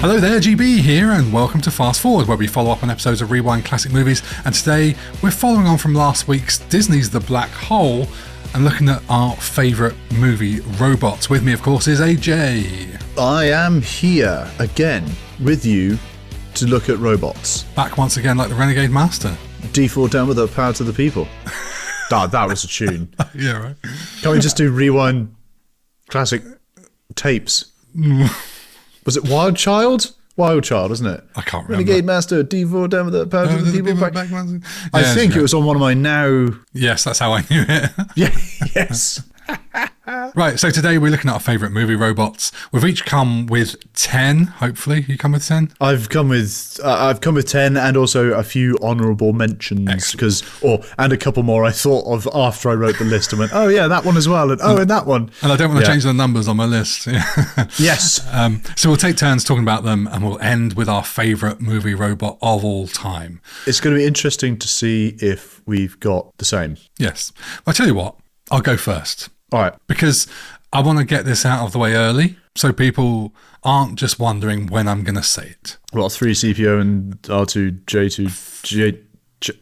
Hello there, GB here, and welcome to Fast Forward, where we follow up on episodes of Rewind classic movies. And today we're following on from last week's Disney's The Black Hole and looking at our favourite movie robots. With me, of course, is AJ. I am here again with you to look at robots. Back once again like the Renegade Master. D4 down with the power to the people. That was a tune. Yeah, right. Can't we just do Rewind classic tapes? Was it Wild Child? Wild Child, isn't it? I can't remember. Renegade Master, D4 down with the power to the people. Back. I think it was on one of my now... Yes, that's how I knew it. Yeah, yes. Right, so today we're looking at our favourite movie robots. We've each come with 10, hopefully. You come with 10? I've come with 10 and also a few honourable mentions and a couple more I thought of after I wrote the list and went, oh yeah, that one as well, and that one. And I don't want to change the numbers on my list. Yes. So we'll take turns talking about them and we'll end with our favourite movie robot of all time. It's going to be interesting to see if we've got the same. Yes. I'll tell you what, I'll go first. All right. Because I want to get this out of the way early so people aren't just wondering when I'm going to say it. Well, 3CPO and R2J2,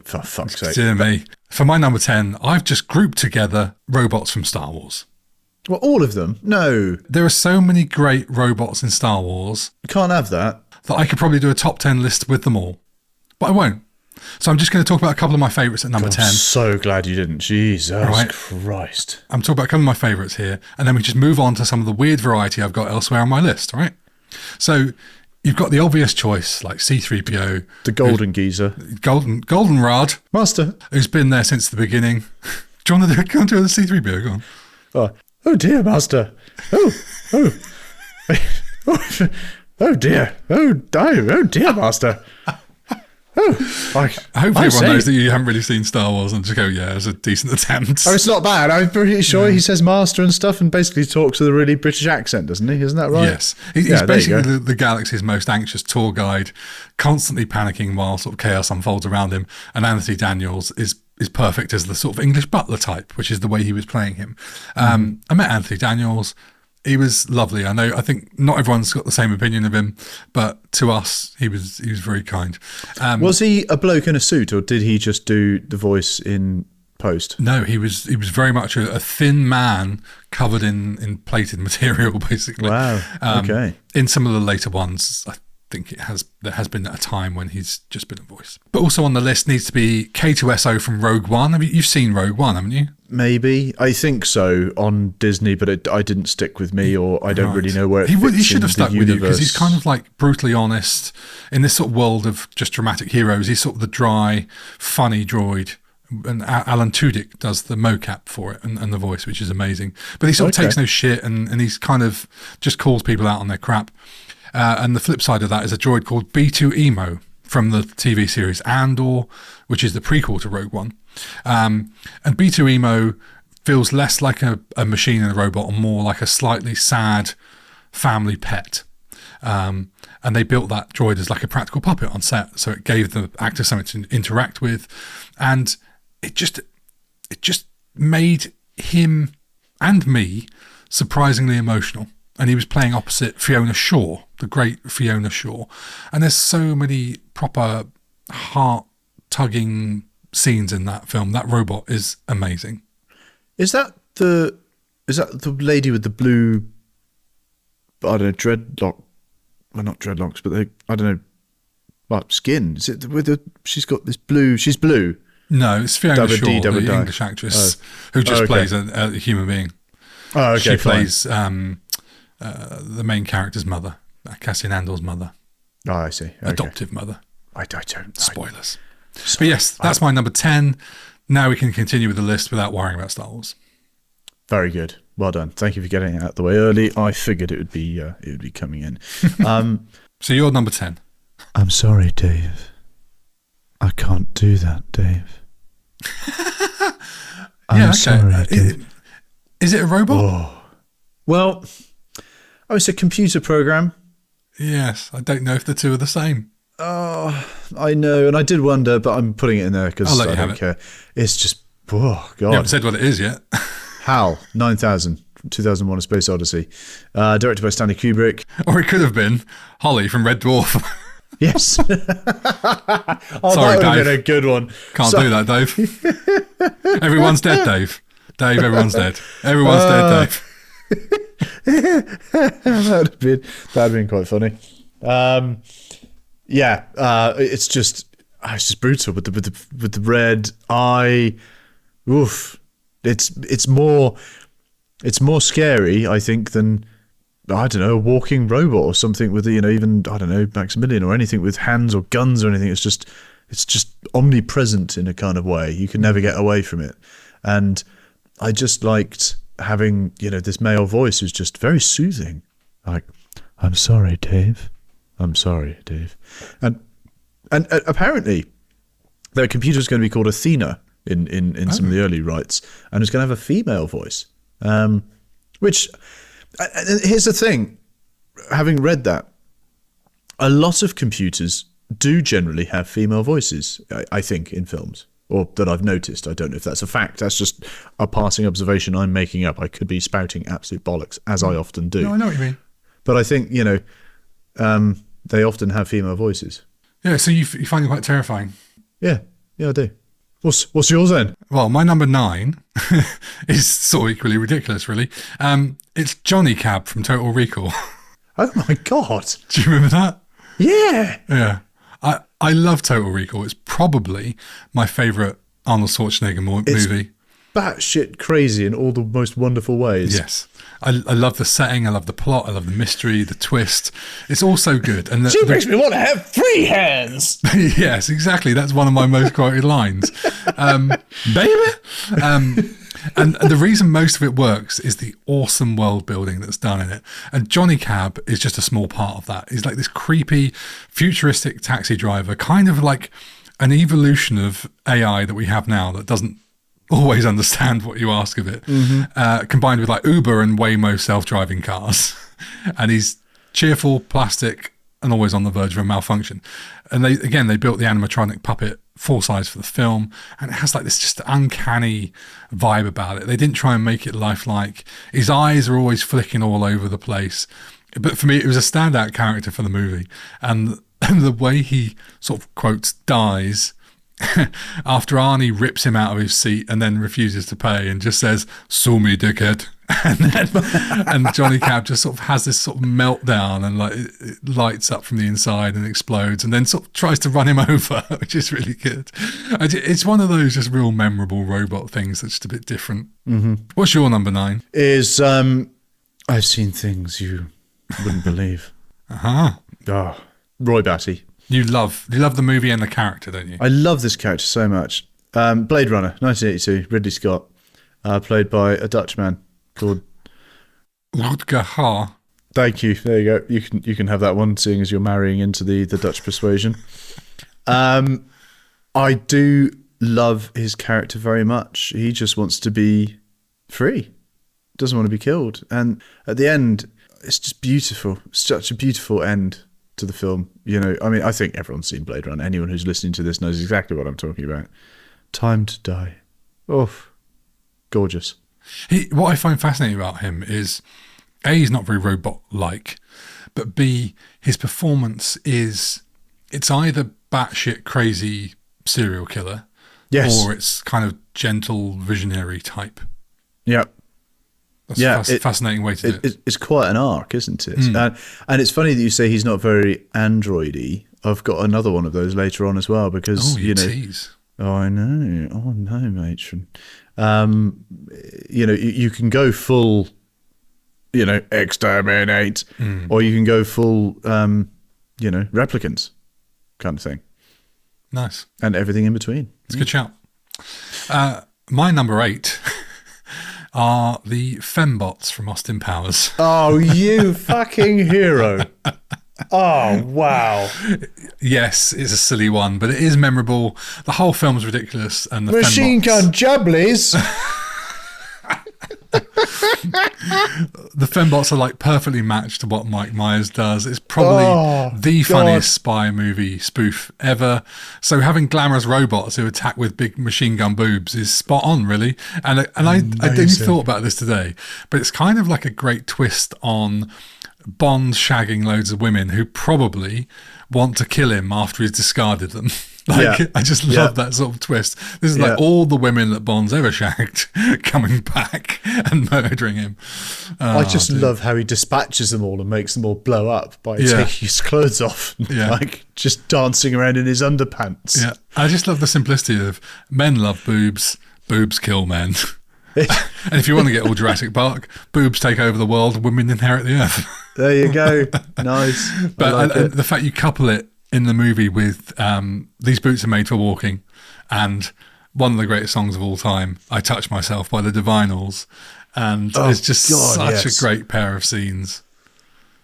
for fuck's sake. Dear me. For my number 10, I've just grouped together robots from Star Wars. Well, all of them? No. There are so many great robots in Star Wars. You can't have that. That I could probably do a top 10 list with them all. But I won't. So I'm just going to talk about a couple of my favourites at number 10. I'm so glad you didn't. Jesus Christ. I'm talking about a couple of my favourites here, and then we just move on to some of the weird variety I've got elsewhere on my list, all right? So you've got the obvious choice, like C-3PO. The golden geezer. Goldenrod. Master. Who's been there since the beginning. Do you want to do the C-3PO? Go on. Oh dear, Master. Oh dear. Oh dear, Master. Hopefully everyone knows that you haven't really seen Star Wars and just go, yeah, it was a decent attempt. Oh, it's not bad. I'm pretty sure he says master and stuff and basically talks with a really British accent, doesn't he? Isn't that right? Yes. He's basically the galaxy's most anxious tour guide, constantly panicking while sort of chaos unfolds around him. And Anthony Daniels is perfect as the sort of English butler type, which is the way he was playing him. I met Anthony Daniels. He was lovely. I think not everyone's got the same opinion of him, but to us, he was very kind. Was he a bloke in a suit, or did he just do the voice in post? No, he was very much a thin man covered in plated material, basically. Wow. Okay. In some of the later ones, I think there has been a time when he's just been a voice. But also on the list needs to be K2SO from Rogue One. I mean, you've seen Rogue One, haven't you? Maybe. I think so on Disney, but I didn't stick with me, or I don't really know where it fits he should have stuck in the with you, universe. because he's kind of like brutally honest in this sort of world of just dramatic heroes. He's sort of the dry, funny droid. And Alan Tudyk does the mocap for it and the voice, which is amazing. But he sort of takes no shit and he's kind of just calls people out on their crap. And the flip side of that is a droid called B2EMO from the TV series Andor, which is the prequel to Rogue One. And B2EMO feels less like a machine and a robot and more like a slightly sad family pet. And they built that droid as like a practical puppet on set, so it gave the actor something to interact with. And it just made him and me surprisingly emotional. And he was playing opposite Fiona Shaw, the great Fiona Shaw. And there's so many proper heart-tugging scenes in that film. That robot is amazing. Is that the lady with the blue, I don't know, dreadlock? Well, not dreadlocks, but I don't know, what, skin? Is it she's got this blue? She's blue. No, it's Fiona Shaw, the English actress who just plays a human being. Oh, okay. She plays the main character's mother, Cassian Andor's mother. Oh, I see. Okay. Adoptive mother. I don't. Spoilers. But yes, that's my number 10. Now we can continue with the list without worrying about Star Wars. Very good. Well done. Thank you for getting it out of the way early. I figured it would be coming in. So you're number 10. I'm sorry, Dave. I can't do that, Dave. I'm sorry, Dave. Is it a robot? Oh. Well, it's a computer program. Yes, I don't know if the two are the same. Oh, I know, and I did wonder, but I'm putting it in there because I don't care. It's just, oh, God. You haven't said what it is yet. HAL 9000 2001: A Space Odyssey, directed by Stanley Kubrick. Or it could have been Holly from Red Dwarf. Yes. Sorry, that would have Dave. been a good one. Can't do that, Dave. Everyone's dead, Dave. Dave, everyone's dead. Everyone's dead, Dave. That'd have been quite funny. It's just brutal with the red eye. Oof. It's more scary, I think, than, I don't know, a walking robot or something with, even, I don't know, Maximilian or anything with hands or guns or anything. It's just omnipresent in a kind of way. You can never get away from it. And I just liked having, this male voice who's just very soothing. Like, I'm sorry, Dave. I'm sorry, Dave. And apparently their computer's going to be called Athena in some of the early rights, and it's going to have a female voice. Which, here's the thing, having read that, a lot of computers do generally have female voices, I think, in films, or that I've noticed. I don't know if that's a fact. That's just a passing observation I'm making up. I could be spouting absolute bollocks, as I often do. No, I know what you mean. But I think, they often have female voices. Yeah, so you find it quite terrifying. Yeah, I do. What's yours then? Well, my number 9 is sort of equally ridiculous, really. It's Johnny Cab from Total Recall. Oh my God. Do you remember that? Yeah. Yeah. I love Total Recall. It's probably my favourite Arnold Schwarzenegger movie. Batshit crazy in all the most wonderful ways. Yes. I love the setting, I love the plot, I love the mystery, the twist. It's all so good. And She makes me want to have 3 hands. Yes, exactly. That's one of my most quoted lines. Baby? And the reason most of it works is the awesome world building that's done in it. And Johnny Cab is just a small part of that. He's like this creepy, futuristic taxi driver, kind of like an evolution of AI that we have now that doesn't always understand what you ask of it, combined with like Uber and Waymo self-driving cars. And he's cheerful, plastic, and always on the verge of a malfunction. And they built the animatronic puppet full size for the film, and it has like this just uncanny vibe about it. They didn't try and make it lifelike. His eyes are always flicking all over the place. But for me, it was a standout character for the movie. And the way he sort of, quotes, dies after Arnie rips him out of his seat and then refuses to pay and just says, "Sue me, dickhead." and Johnny Cab just sort of has this sort of meltdown and like it lights up from the inside and explodes and then sort of tries to run him over, which is really good. It's one of those just real memorable robot things that's just a bit different. Mm-hmm. What's your number 9? Is I've seen things you wouldn't believe. Roy Batty. You love the movie and the character, don't you? I love this character so much. Blade Runner, 1982, Ridley Scott, played by a Dutchman called Rutger Hauer. Thank you. There you go. You can have that one, seeing as you're marrying into the Dutch persuasion. I do love his character very much. He just wants to be free. Doesn't want to be killed. And at the end, it's just beautiful. Such a beautiful end to the film. I think everyone's seen Blade Runner. Anyone who's listening to this knows exactly what I'm talking about. Time to die. Oh, gorgeous. What I find fascinating about him is A, he's not very robot-like, but B, his performance it's either batshit crazy serial killer, yes, or it's kind of gentle visionary type. Yeah. That's a fascinating way to do it. It's quite an arc, isn't it? And it's funny that you say he's not very android-y. I've got another one of those later on as well because, tease. Oh, I know. Oh, no, matron. You can go full, exterminate, or you can go full, replicants kind of thing. Nice. And everything in between. It's a good shout. My number 8 are the fembots from Austin Powers. Oh, you fucking hero. Oh, wow. Yes, it's a silly one, but it is memorable. The whole film's ridiculous. And the Machine gun jubblies. The fembots are like perfectly matched to what Mike Myers does. It's probably the funniest spy movie spoof ever. So having glamorous robots who attack with big machine gun boobs is spot on, really. And I didn't thought about this today, but it's kind of like a great twist on Bond shagging loads of women who probably want to kill him after he's discarded them. I just love that sort of twist. This is like all the women that Bond's ever shagged coming back and murdering him. I just love how he dispatches them all and makes them all blow up by taking his clothes off, like just dancing around in his underpants. Yeah, I just love the simplicity of men love boobs, boobs kill men. And if you want to get all Jurassic Park, boobs take over the world, women inherit the earth. There you go. Nice. But the fact you couple it in the movie with These Boots Are Made for Walking and one of the greatest songs of all time, I Touch Myself by the Divinyls, and it's just such a great pair of scenes.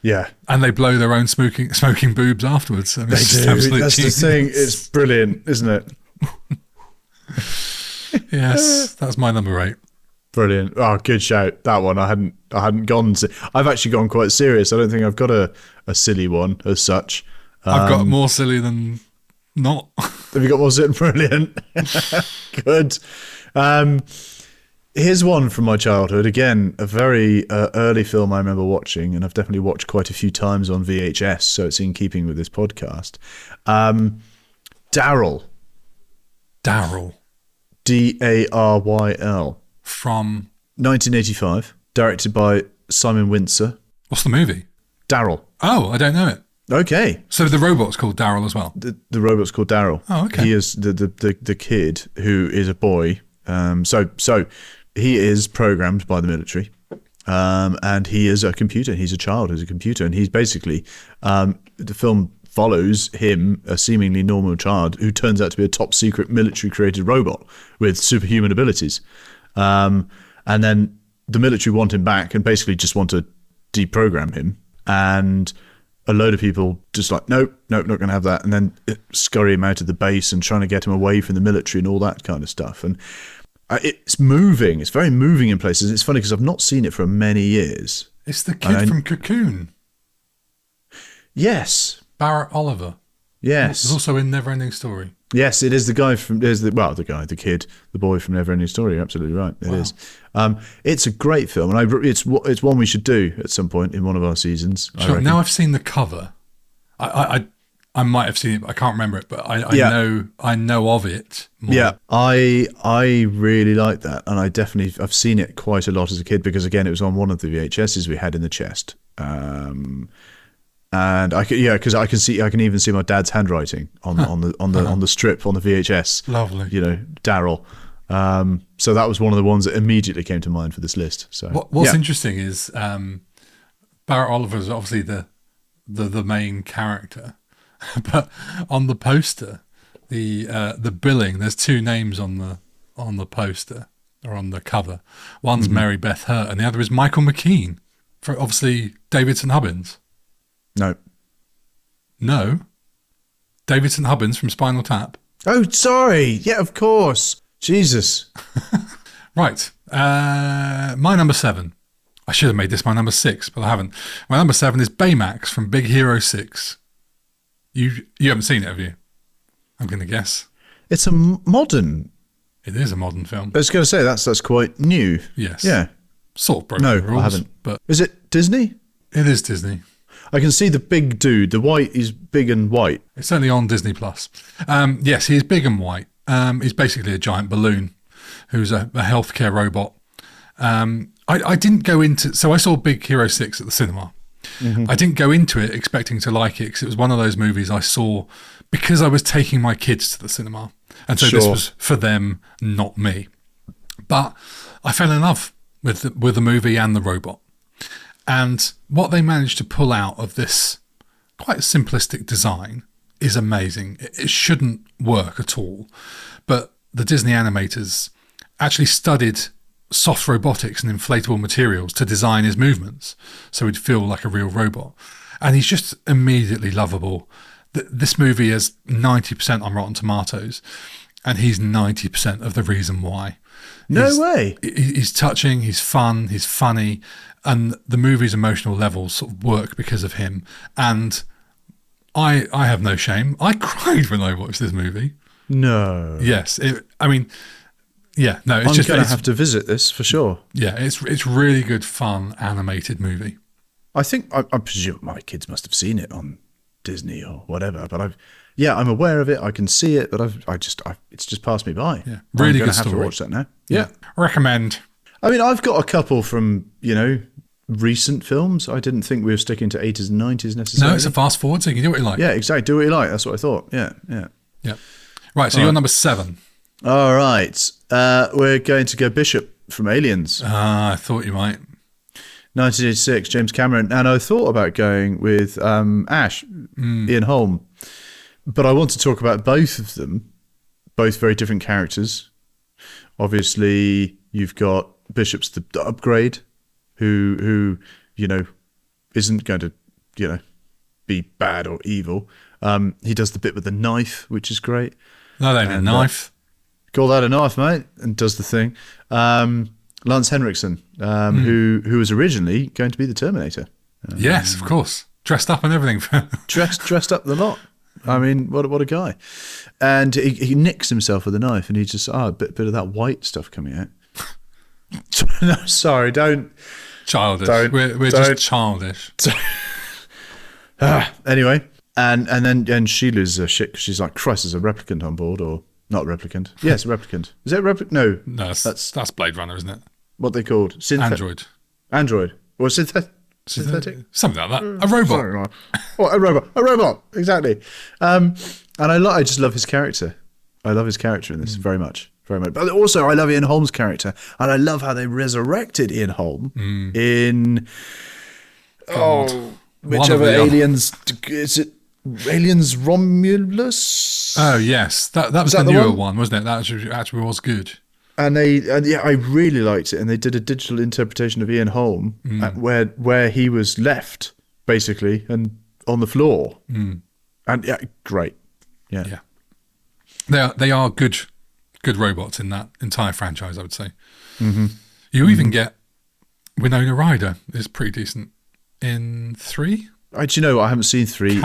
Yeah. And they blow their own smoking boobs afterwards. I mean, They do. That's genius. the thing. It's brilliant, isn't it? Yes, that's my number 8. Brilliant. Oh, good shout. That one I hadn't gone to. I've actually gone quite serious. I don't think I've got a silly one as such. I've got more silly than not. Have you got more silly? Brilliant. Good. Here's one from my childhood. Again, a very early film I remember watching, and I've definitely watched quite a few times on VHS, so it's in keeping with this podcast. Daryl. Daryl. Daryl. From 1985, directed by Simon Windsor. What's the movie? Daryl. Oh, I don't know it. Okay. So the robot's called Daryl as well? The robot's called Daryl. Oh, okay. He is the kid who is a boy. So he is programmed by the military. And he is a computer. He's a child who's a computer. And he's basically, the film follows him, a seemingly normal child, who turns out to be a top secret military created robot with superhuman abilities. And then the military want him back and basically just want to deprogram him. And a load of people just like, nope, not going to have that. And then scurry him out of the base and trying to get him away from the military and all that kind of stuff. And it's moving. It's very moving in places. It's funny because I've not seen it for many years. It's the kid from Cocoon. Yes. Barrett Oliver. Yes. He's also in Neverending Story. Yes, it is the guy from, the kid, the boy from Neverending Story. You're absolutely right. It is. It's a great film, and it's one we should do at some point in one of our seasons. Sure. Now I've seen the cover. I might have seen it, but I can't remember it. But I know of it more. Yeah, I really like that, and I've seen it quite a lot as a kid because again, it was on one of the VHSs we had in the chest. And I can even see my dad's handwriting on the strip on the VHS. Lovely, Daryl. So that was one of the ones that immediately came to mind for this list. So what's interesting is Barrett Oliver is obviously the main character, but on the poster, the billing, there's 2 names on the poster or on the cover. One's Mary Beth Hurt, and the other is Michael McKean for obviously Davidson Hubbins. No. Davidson Hubbins from Spinal Tap. Oh, sorry. Yeah, of course. Jesus. Right. My number 7. I should have made this my number 6, but I haven't. My number 7 is Baymax from Big Hero 6. You haven't seen it, have you? I'm going to guess. It's a modern. It is a modern film. I was going to say that's quite new. Yes. Yeah. Sort of broken the rules. I haven't. But is it Disney? It is Disney. I can see the big dude. The white is big and white. It's only on Disney Plus. Yes, he's big and white. He's basically a giant balloon who's a healthcare robot. I didn't go into... So I saw Big Hero 6 at the cinema. Mm-hmm. I didn't go into it expecting to like it because it was one of those movies I saw because I was taking my kids to the cinema. And so this was for them, not me. But I fell in love with the movie and the robot. And what they managed to pull out of this quite simplistic design is amazing. It shouldn't work at all. But the Disney animators actually studied soft robotics and inflatable materials to design his movements so he'd feel like a real robot. And he's just immediately lovable. This movie is 90% on Rotten Tomatoes. and he's 90% of the reason why. No way. He's touching, he's fun, he's funny, and the movie's emotional levels sort of work because of him. And I have no shame. I cried when I watched this movie. No. Yes. It's I'm just going to have to visit this for sure. Yeah, it's really good, fun, animated movie. I think, I presume my kids must have seen it on Disney or whatever, but I'm aware of it. I can see it, but it's just passed me by. Yeah, really good story. story. Have to watch that now. Yeah. Recommend. I mean, I've got a couple from, recent films. I didn't think we were sticking to 80s and 90s necessarily. No, it's a fast forward, so you can do what you like. Yeah, exactly. Do what you like. That's what I thought. Yeah. Right, so you're number 7. All right. We're going to go Bishop from Aliens. I thought you might. 1986, James Cameron. And I thought about going with Ash, Ian Holm. But I want to talk about both of them, both very different characters. Obviously, you've got Bishop's the upgrade, who isn't going to, be bad or evil. He does the bit with the knife, which is great. No, they didn't. Knife. Call that a knife, mate, and does the thing. Lance Henriksen, who was originally going to be the Terminator. Yes, of course. Dressed up and everything. dressed up the lot. I mean, what a guy. And he nicks himself with a knife, and he just, a bit of that white stuff coming out. No, sorry, don't. Childish. We're just childish. Anyway, and then she loses her shit because she's like, Christ, there's a replicant on board, or not replicant. Yes, a replicant. Is it a replicant? No, that's Blade Runner, isn't it? What they called? Android. Or synthetic? Something like that. A robot. A robot. Exactly. And I just love his character. I love his character in this very much. Very much. But also, I love Ian Holm's character. And I love how they resurrected Ian Holm in... whichever Aliens... Is it Aliens Romulus? Oh, yes. That was the newer one, wasn't it? That actually was good. And I really liked it. And they did a digital interpretation of Ian Holm where he was left, basically, and on the floor. And great. Yeah. They are good robots in that entire franchise, I would say. Mm-hmm. You even get Winona Ryder is pretty decent in 3. Do you know what? I haven't seen 3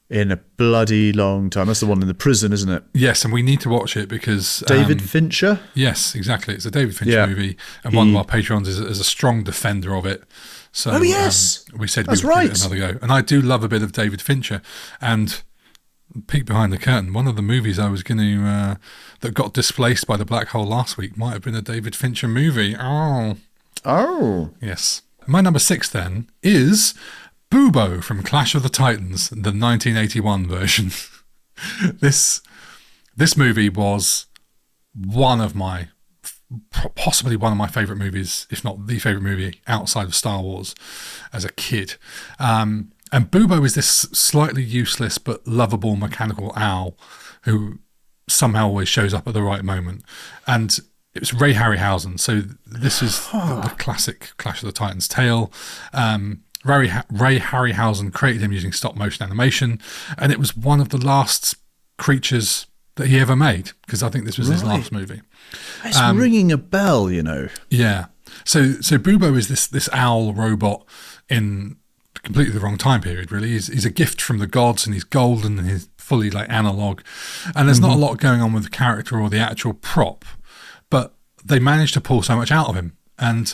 in a bloody long time. That's the one in the prison, isn't it? Yes, and we need to watch it because... David Fincher? Yes, exactly. It's a David Fincher movie, and one of our patrons is a strong defender of it. So yes! We said we would give it another go. And I do love a bit of David Fincher. And peek behind the curtain, one of the movies I was going to... that got displaced by the black hole last week might have been a David Fincher movie. Oh. Yes. My number 6 then is... Bubo from Clash of the Titans, the 1981 version. This movie was possibly one of my favourite movies, if not the favourite movie outside of Star Wars as a kid. And Bubo is this slightly useless but lovable mechanical owl who somehow always shows up at the right moment. And it was Ray Harryhausen. So this is the classic Clash of the Titans tale. Ray Harryhausen created him using stop motion animation, and it was one of the last creatures that he ever made, because I think this was his last movie. It's ringing a bell, Yeah. So Bubo is this owl robot in completely the wrong time period, really. He's a gift from the gods, and he's golden, and he's fully analog. And there's not a lot going on with the character or the actual prop, but they managed to pull so much out of him. And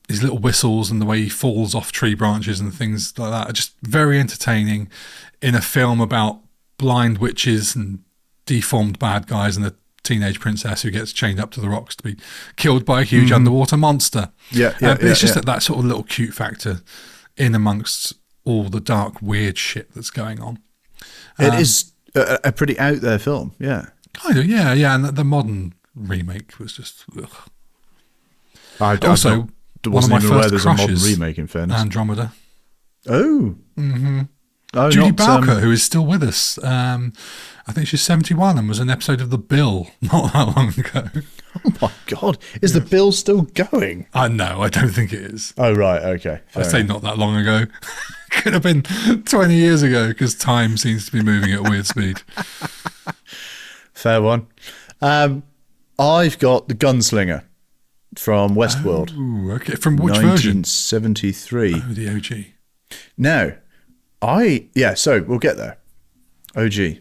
his little whistles and the way he falls off tree branches and things like that are just very entertaining in a film about blind witches and deformed bad guys and a teenage princess who gets chained up to the rocks to be killed by a huge underwater monster. It's just that sort of little cute factor in amongst all the dark, weird shit that's going on. It is a pretty out there film, yeah. Kind of, yeah. And the modern remake was just... Also... One of my first crushes, remake, in fairness. Andromeda. Oh. Mm-hmm. Judy Bowker, who is still with us. I think she's 71 and was an episode of The Bill not that long ago. Oh, my God. Is The Bill still going? No, I don't think it is. Oh, right. Okay. I say not that long ago. Could have been 20 years ago because time seems to be moving at a weird speed. Fair one. I've got the Gunslinger from Westworld. Ooh, okay. From which version? 1973. Oh, the OG. Now, so we'll get there. OG.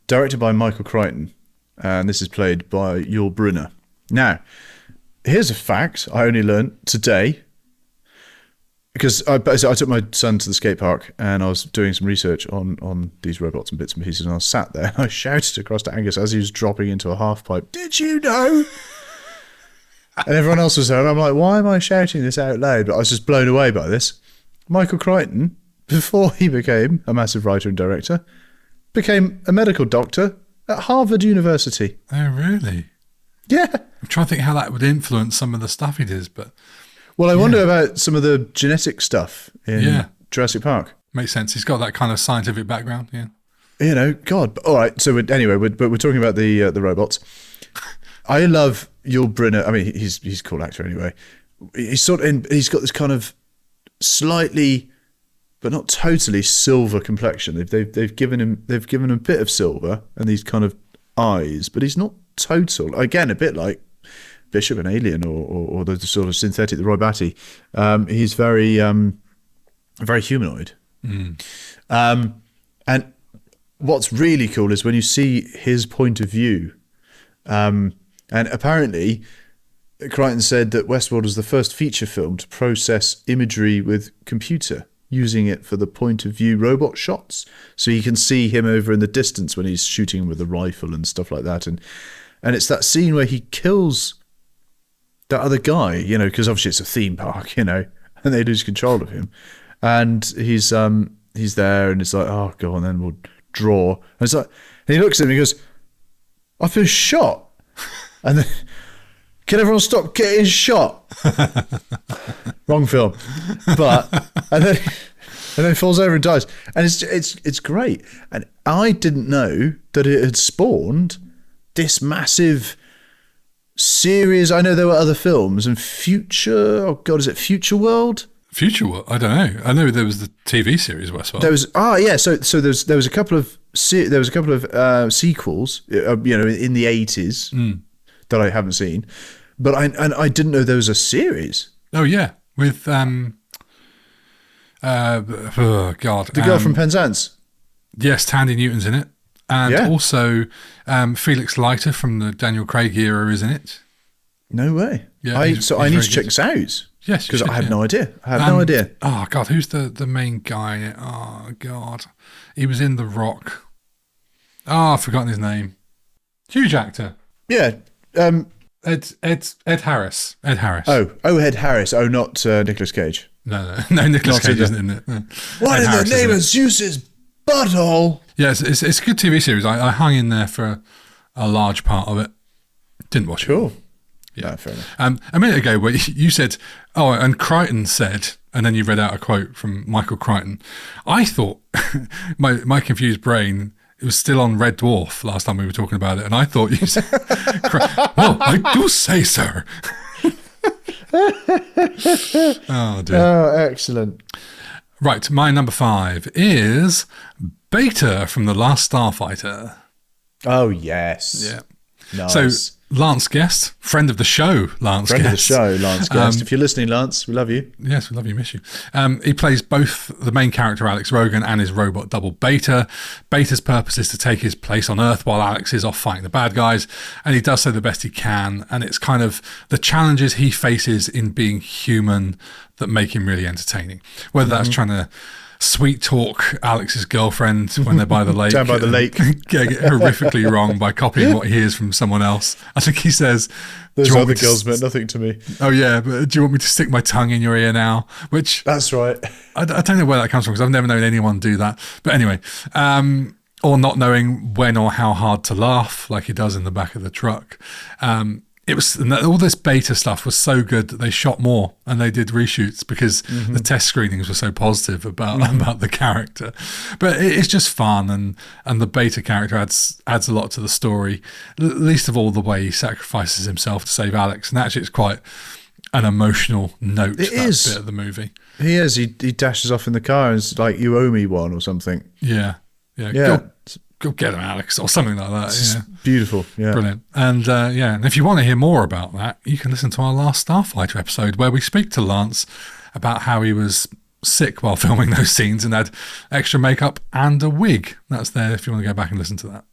Directed by Michael Crichton. And this is played by Yul Brynner. Now, here's a fact I only learned today. Because I took my son to the skate park and I was doing some research on these robots and bits and pieces, and I was sat there and I shouted across to Angus as he was dropping into a half pipe, "Did you know?" And everyone else was there, and I'm like, why am I shouting this out loud? But I was just blown away by this. Michael Crichton, before he became a massive writer and director, became a medical doctor at Harvard University. Oh, really? Yeah. I'm trying to think how that would influence some of the stuff he does, but... Well, I wonder about some of the genetic stuff in Jurassic Park. Makes sense. He's got that kind of scientific background, yeah. You know, God. All right. So we're talking about the robots. I love Yul Brynner. I mean, he's a cool actor anyway. He's he's got this kind of slightly, but not totally, silver complexion. They've given him a bit of silver and these kind of eyes, but he's not total. Again, a bit like Bishop and Alien or the sort of synthetic, the Roy Batty. He's very humanoid. And what's really cool is when you see his point of view. And apparently Crichton said that Westworld was the first feature film to process imagery with computer, using it for the point of view robot shots. So you can see him over in the distance when he's shooting with a rifle and stuff like that. And it's that scene where he kills that other guy, you know, because obviously it's a theme park, you know, and they lose control of him. And he's there and it's like, oh, go on then, we'll draw. And it's like, and he looks at him and he goes, I've been shot. And then, can everyone stop getting shot? Wrong film. But, and then he falls over and dies. And it's great. And I didn't know that it had spawned this massive series. I know there were other films and is it Future World? Future World? I don't know. I know there was the TV series Westworld. There was there was a couple of sequels, you know, in the 80s that I haven't seen, but I didn't know there was a series. Oh yeah, with oh god, the girl from Penzance. Yes, Tandy Newton's in it. And also Felix Leiter from the Daniel Craig era is in it. No way. Yeah, I need to check this out. Yes, because I had no idea. No idea. Oh God, who's the main guy? Oh God, he was in The Rock. Oh, I've forgotten his name. Huge actor. Yeah. Ed Harris. Ed Harris. Oh, Ed Harris. Oh, not Nicolas Cage. No, Nicolas Cage isn't in it. No. What in the name of Zeus's butthole? Yeah, it's a good TV series. I hung in there for a large part of it. Didn't watch it. Cool. Yeah, no, fair enough. A minute ago, where you said, "Oh," and Crichton said, and then you read out a quote from Michael Crichton. I thought my confused brain. It was still on Red Dwarf last time we were talking about it, and I thought you said, "Well, I do say, sir." Oh dear. Oh, excellent. Right, my number 5 is Beta from The Last Starfighter. Oh yes. Yeah. Nice. So Lance Guest, friend of the show, Lance Friend Guest. of the show, Lance Guest. If you're listening, Lance, we love you. Yes, we love you, miss you. He plays both the main character, Alex Rogan, and his robot double, Beta. Beta's purpose is to take his place on Earth while Alex is off fighting the bad guys, and he does so the best he can, and it's kind of the challenges he faces in being human that make him really entertaining. Whether that's trying to sweet talk Alex's girlfriend when they're by the lake. Down by the lake. Get it horrifically wrong by copying what he hears from someone else. I think he says, those other girls meant nothing to me. Oh yeah, but do you want me to stick my tongue in your ear now? Which that's right. I don't know where that comes from because I've never known anyone do that. But anyway, or not knowing when or how hard to laugh, like he does in the back of the truck. It was all this Beta stuff was so good that they shot more and they did reshoots because the test screenings were so positive about the character. But it's just fun, and the Beta character adds a lot to the story. Least of all the way he sacrifices himself to save Alex, and actually it's quite an emotional note. That bit of the movie. He is. He dashes off in the car and it's like, "You owe me one" or something. Yeah. Yeah. Go get them, Alex, or something like that. It's Yeah. beautiful. Yeah. Brilliant. And and if you want to hear more about that, you can listen to our last Starfighter episode where we speak to Lance about how he was sick while filming those scenes and had extra makeup and a wig. That's there if you want to go back and listen to that.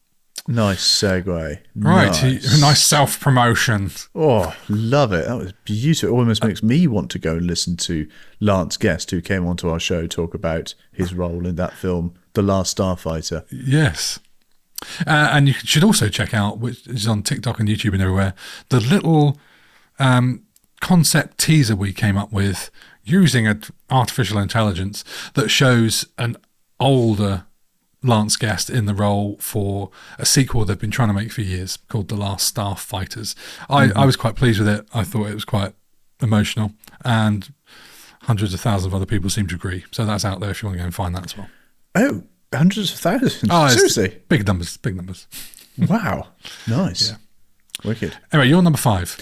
Nice segue. Right. Nice self-promotion. Oh, love it. That was beautiful. It almost makes me want to go and listen to Lance Guest, who came onto our show, talk about his role in that film, The Last Starfighter. Yes. And you should also check out, which is on TikTok and YouTube and everywhere, the little concept teaser we came up with using artificial intelligence that shows an older Lance Guest in the role for a sequel they've been trying to make for years called The Last Starfighters. I was quite pleased with it. I thought it was quite emotional, and hundreds of thousands of other people seem to agree. So that's out there if you want to go and find that as well. Oh, hundreds of thousands? Oh, seriously? Big numbers. Wow. Nice. Yeah. Wicked. Anyway, you're number 5.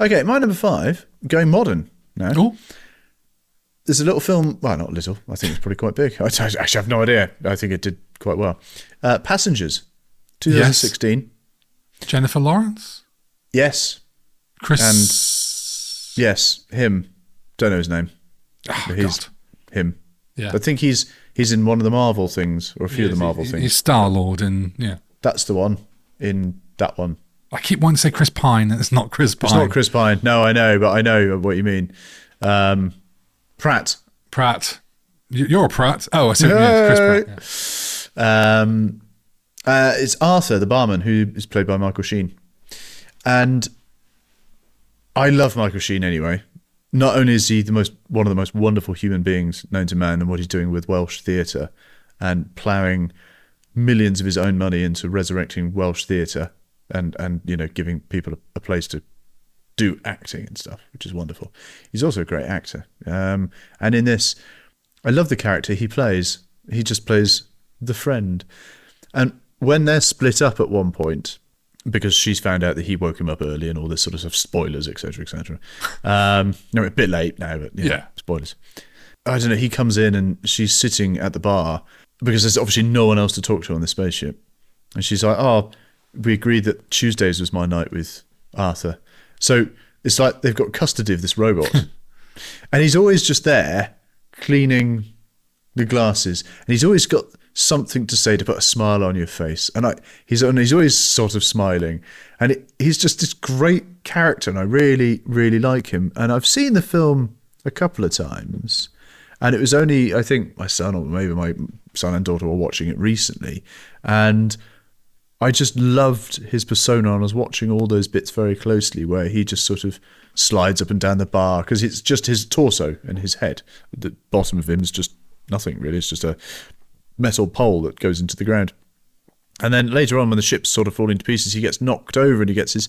Okay, my number 5, going modern now. Oh. There's a little film, well, not little, I think it's probably quite big. I actually have no idea. I think it did quite well. Passengers, 2016. Yes. Jennifer Lawrence? Yes. Chris? And yes, him. Don't know his name. Oh, he's God. him. Yeah. I think he's in one of the Marvel things, or a few of the Marvel things. He's Star-Lord in, yeah. That's the one, in that one. I keep wanting to say Chris Pine, and it's not Chris Pine. It's not Chris Pine. No, I know, but I know what you mean. Pratt. You're a Pratt. Oh, I see what you mean. Chris Pratt. Yeah. It's Arthur, the barman, who is played by Michael Sheen. And I love Michael Sheen anyway. Not only is he one of the most wonderful human beings known to man, and what he's doing with Welsh theatre and ploughing millions of his own money into resurrecting Welsh theatre and giving people a place to do acting and stuff, which is wonderful. He's also a great actor. And in this, I love the character he plays. He just plays the friend. And when they're split up at one point, because she's found out that he woke him up early and all this sort of stuff, spoilers, etc., etc. No, a bit late now, but yeah, spoilers. I don't know, he comes in and she's sitting at the bar because there's obviously no one else to talk to on the spaceship. And she's like, oh, we agreed that Tuesdays was my night with Arthur. So it's like they've got custody of this robot. And he's always just there cleaning the glasses. And he's always got something to say to put a smile on your face. And he's always sort of smiling. And he's just this great character. And I really, really like him. And I've seen the film a couple of times. And it was only, I think, my son or maybe my son and daughter were watching it recently. And I just loved his persona, and I was watching all those bits very closely where he just sort of slides up and down the bar because it's just his torso and his head. The bottom of him is just nothing really. It's just a metal pole that goes into the ground. And then later on, when the ship's sort of falling to pieces, he gets knocked over and he gets his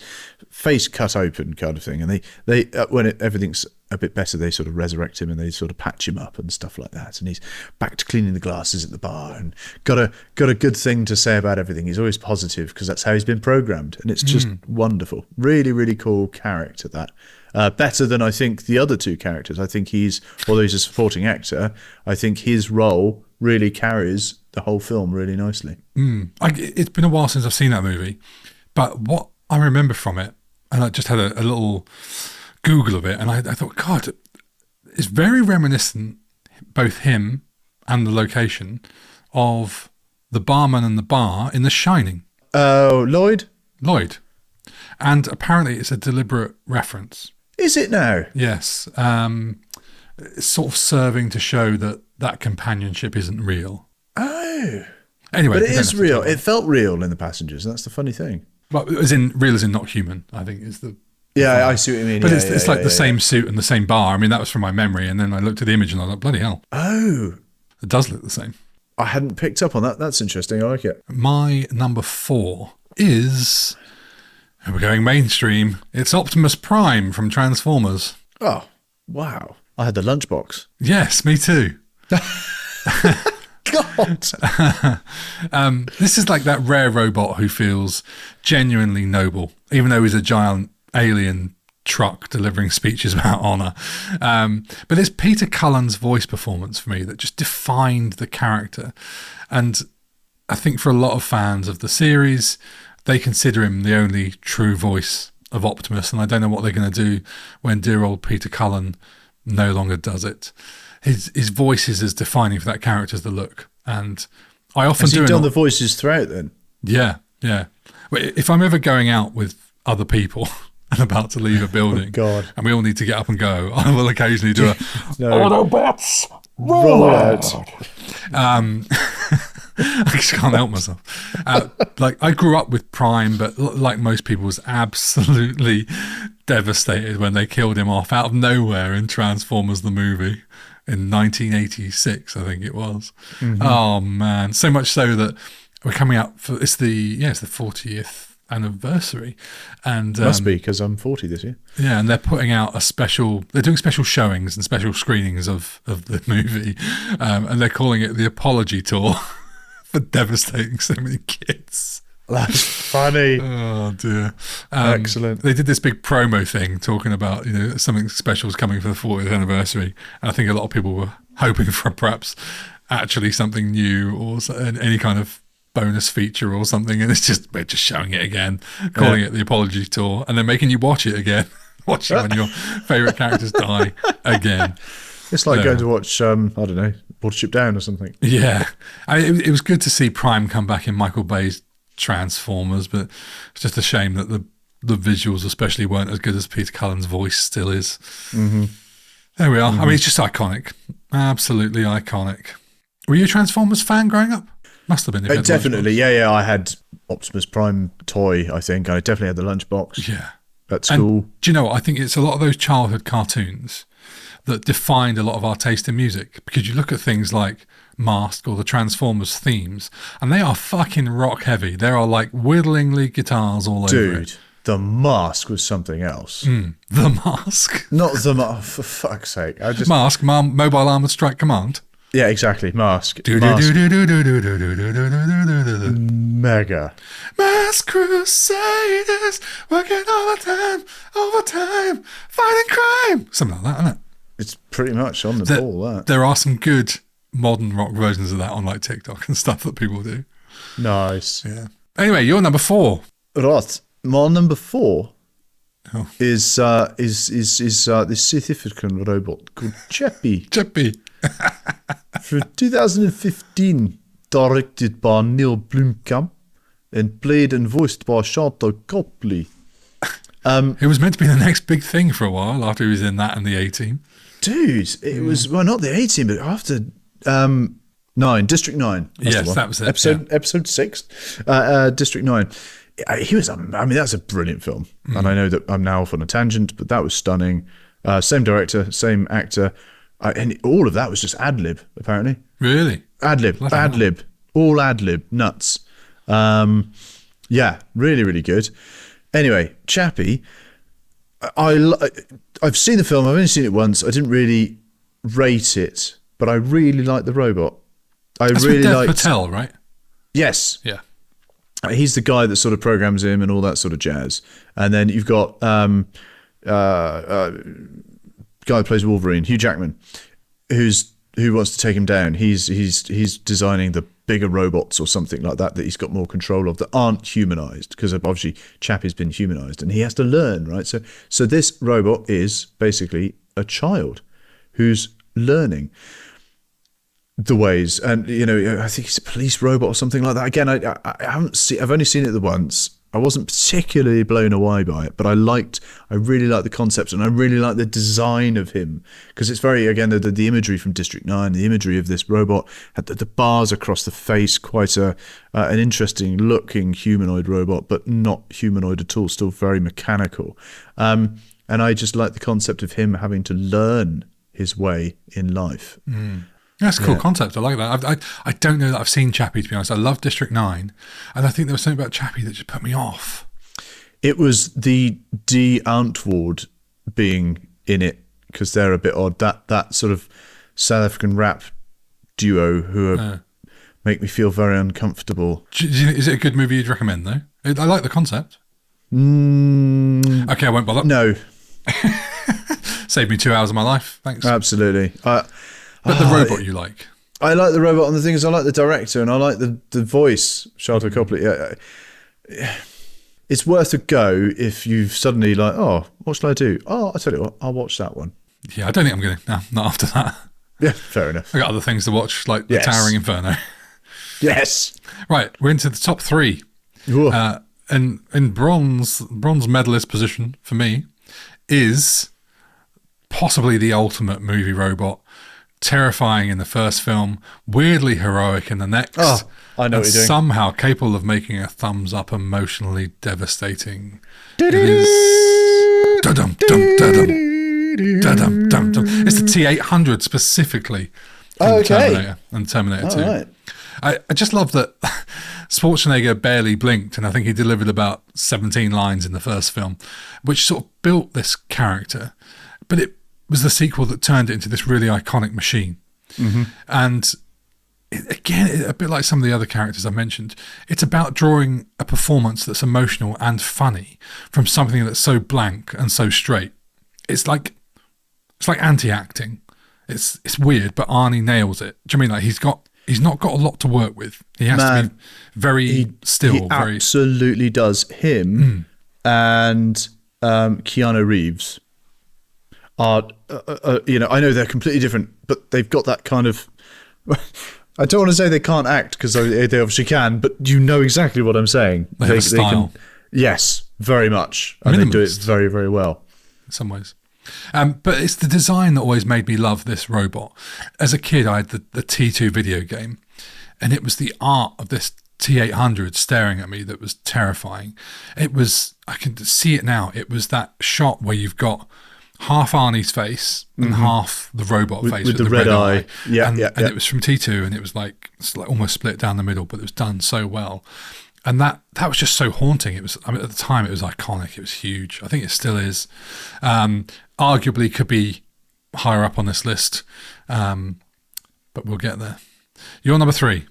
face cut open, kind of thing. And they when everything's a bit better, they sort of resurrect him and they sort of patch him up and stuff like that. And he's back to cleaning the glasses at the bar and got a good thing to say about everything. He's always positive because that's how he's been programmed, and it's just wonderful. Really, really cool character. That better than I think the other two characters. I think although he's a supporting actor, I think his role really carries the whole film really nicely. It's been a while since I've seen that movie, but what I remember from it, and I just had a little Google of it, and I thought, God, it's very reminiscent, both him and the location, of the barman and the bar in The Shining. Oh, Lloyd? And apparently it's a deliberate reference. Is it now? Yes. It's sort of serving to show that companionship isn't real. Oh. Anyway. But it is real. It felt real in The Passengers. That's the funny thing. Well, as in real as in not human, I think is the... Yeah, I see what you mean. But it's like the same suit and the same bar. I mean, that was from my memory. And then I looked at the image and I was like, bloody hell. Oh. It does look the same. I hadn't picked up on that. That's interesting. I like it. My number 4 is... We're going mainstream. It's Optimus Prime from Transformers. Oh, wow. I had the lunchbox. Yes, me too. God. This is like that rare robot who feels genuinely noble, even though he's a giant alien truck delivering speeches about honor. But it's Peter Cullen's voice performance for me that just defined the character. And I think for a lot of fans of the series, they consider him the only true voice of Optimus, and I don't know what they're going to do when dear old Peter Cullen no longer does it. His voice is as defining for that character as the look, and I often Has he done the voices throughout then? Yeah. If I'm ever going out with other people and about to leave a building, God, and we all need to get up and go, I will occasionally do a No. Autobots Roll out. I just can't help myself. Like I grew up with Prime, but like most people, was absolutely devastated when they killed him off out of nowhere in Transformers the movie in 1986, I think it was. Mm-hmm. Oh man, so much so that we're coming up for it's the 40th anniversary, and must be because I'm 40 this year. Yeah, and they're putting out they're doing special showings and special screenings of the movie, and they're calling it the Apology Tour for devastating so many kids. That's funny. Oh dear. Excellent. They did this big promo thing talking about something special is coming for the 40th anniversary, and I think a lot of people were hoping for perhaps actually something new or any kind of bonus feature or something, and we're just showing it again, calling it the Apology Tour, and then making you watch it again, watching when your favourite characters die again. It's like going to watch, I don't know, Watership Down or something. Yeah. It was good to see Prime come back in Michael Bay's Transformers, but it's just a shame that the visuals especially weren't as good as Peter Cullen's voice still is. Mm-hmm. There we are. Mm-hmm. I mean, it's just iconic. Absolutely iconic. Were you a Transformers fan growing up? Must have been. Definitely. Yeah. I had Optimus Prime toy, I think. I definitely had the lunchbox. Yeah. At school. And do you know what? I think it's a lot of those childhood cartoons that defined a lot of our taste in music, because you look at things like Mask or the Transformers themes, and they are fucking rock heavy. There are like whittling lead guitars all over it. Dude, the Mask was something else. The Mask? Not the Mask, for fuck's sake. Mask, Mobile Armored Strike Command. Yeah, exactly. Mask. Mega. Mask Crusaders, working overtime, fighting crime. Something like that, isn't it? It's pretty much on the ball, that. There are some good modern rock versions of that on like TikTok and stuff that people do. Nice. Yeah. Anyway, you're number 4. Right. My number 4 is this South African robot called Chappie. Chappie. From 2015, directed by Neil Blomkamp and played and voiced by Chantal Copley. It was meant to be the next big thing for a while after he was in that and the A-Team. Dude, it was, well, not the A-Team, but after District 9. Yes, that was it. Episode 6, District 9. He was, that's a brilliant film. And I know that I'm now off on a tangent, but that was stunning. Same director, same actor. And all of that was just ad-lib, apparently. Really? Ad-lib, all ad-lib, nuts. Yeah, really, really good. Anyway, Chappie, I've seen the film, I've only seen it once. I didn't really rate it, but I really liked the robot. That's really with Dev liked Patel, right? Yes. Yeah. He's the guy that sort of programs him and all that sort of jazz. And then you've got guy who plays Wolverine, Hugh Jackman, who wants to take him down. He's designing the bigger robots or something like that he's got more control of, that aren't humanized, because obviously Chappie's been humanized and he has to learn, right? So this robot is basically a child who's learning the ways, and I think he's a police robot or something like that. Again, I haven't seen. I've only seen it the once. I wasn't particularly blown away by it, but I really liked the concept, and I really liked the design of him, because it's very, again, the imagery from District 9, the imagery of this robot, had the bars across the face, quite an interesting looking humanoid robot, but not humanoid at all, still very mechanical. And I just like the concept of him having to learn his way in life. That's a cool concept. I like that. I don't know that I've seen Chappie, to be honest. I love District 9, and I think there was something about Chappie that just put me off. It was the D. Antwoord being in it, because they're a bit odd. That sort of South African rap duo who make me feel very uncomfortable. Is it a good movie you'd recommend, though? I like the concept. Okay, I won't bother. No. Saved me 2 hours of my life. Thanks. Absolutely. But the robot you like? I like the robot, and the thing is, I like the director, and I like the voice, Sharlto Copley. Yeah, it's worth a go if you've suddenly like, oh, what shall I do? Oh, I tell you what, I'll watch that one. Yeah, I don't think I'm going to. No, not after that. Yeah, fair enough. I got other things to watch, like The Towering Inferno. Yes. Right, we're into the top 3. And in bronze medalist position for me is possibly the ultimate movie robot. Terrifying in the first film, weirdly heroic in the next. Oh, I know what you're doing. Somehow capable of making a thumbs up emotionally devastating. It is. It's the T-800 specifically. Okay. Terminator 2. Right. I just love that Schwarzenegger barely blinked, and I think he delivered about 17 lines in the first film, which sort of built this character. But it was the sequel that turned it into this really iconic machine. Mm-hmm. And again, a bit like some of the other characters I mentioned, it's about drawing a performance that's emotional and funny from something that's so blank and so straight. It's like anti-acting. It's weird, but Arnie nails it. Do you mean like he's not got a lot to work with? He has to be very still. He absolutely does. Him and Keanu Reeves are, I know they're completely different, but they've got that kind of. I don't want to say they can't act because they obviously can, but you know exactly what I'm saying. They have a style. Yes, very much, and they do it very, very well. In some ways. But it's the design that always made me love this robot. As a kid, I had the T2 video game, and it was the art of this T-800 staring at me that was terrifying. It was, I can see it now, it was that shot where you've got half Arnie's face and half the robot face with the red eye. And it was from T2, and it was like almost split down the middle, but it was done so well. And that was just so haunting. It was, I mean, at the time, it was iconic. It was huge. I think it still is. Arguably could be higher up on this list, but we'll get there. You're number 3.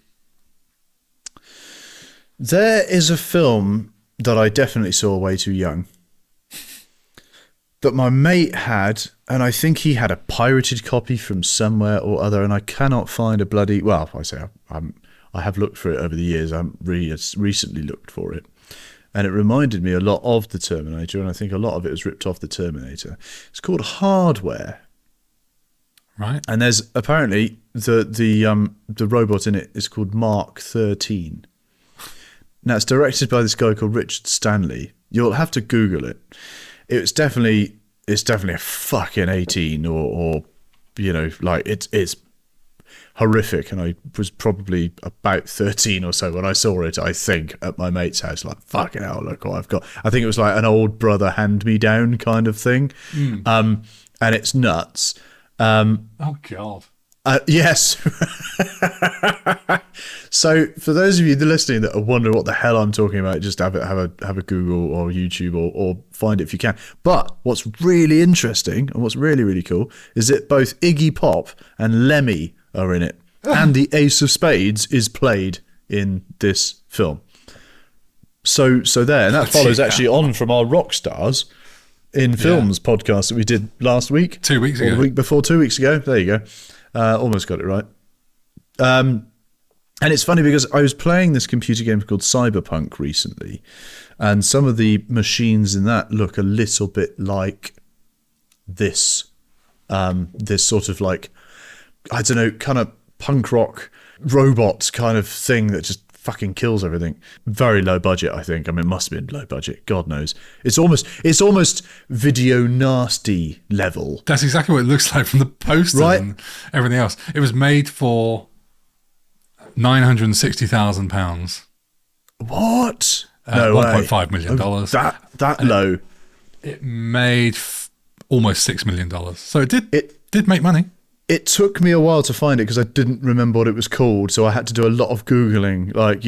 There is a film that I definitely saw way too young that my mate had, and I think he had a pirated copy from somewhere or other, and I cannot find a bloody... Well, I have looked for it over the years. I haven't really recently looked for it. And it reminded me a lot of the Terminator, and I think a lot of it was ripped off the Terminator. It's called Hardware. Right. And there's apparently the robot in it is called Mark 13. Now, it's directed by this guy called Richard Stanley. You'll have to Google it. It's definitely a fucking 18 or like it's horrific, and I was probably about 13 or so when I saw it, I think, at my mate's house, like, fucking hell, look what I've got. I think it was like an old brother hand-me-down kind of thing. And it's nuts. Oh, God. Yes. So for those of you listening that are wondering what the hell I'm talking about, just have a Google or YouTube or find it if you can. But what's really interesting and what's really, really cool is that both Iggy Pop and Lemmy are in it. And the Ace of Spades is played in this film. So there, and that follows actually on from our Rock Stars in Films podcast that we did last week. 2 weeks ago. Or the week before, 2 weeks ago. There you go. Almost got it right. And it's funny because I was playing this computer game called Cyberpunk recently, and some of the machines in that look a little bit like this sort of like, I don't know, kind of punk rock robot kind of thing that just fucking kills everything. Very low budget, I think. I mean, it must have been low budget. God knows. It's almost video nasty level. That's exactly what it looks like from the poster and everything else. It was made for £960,000. What? No $1.5 million. Oh, that low. It made almost $6 million. So it did make money. It took me a while to find it because I didn't remember what it was called. So I had to do a lot of Googling, like,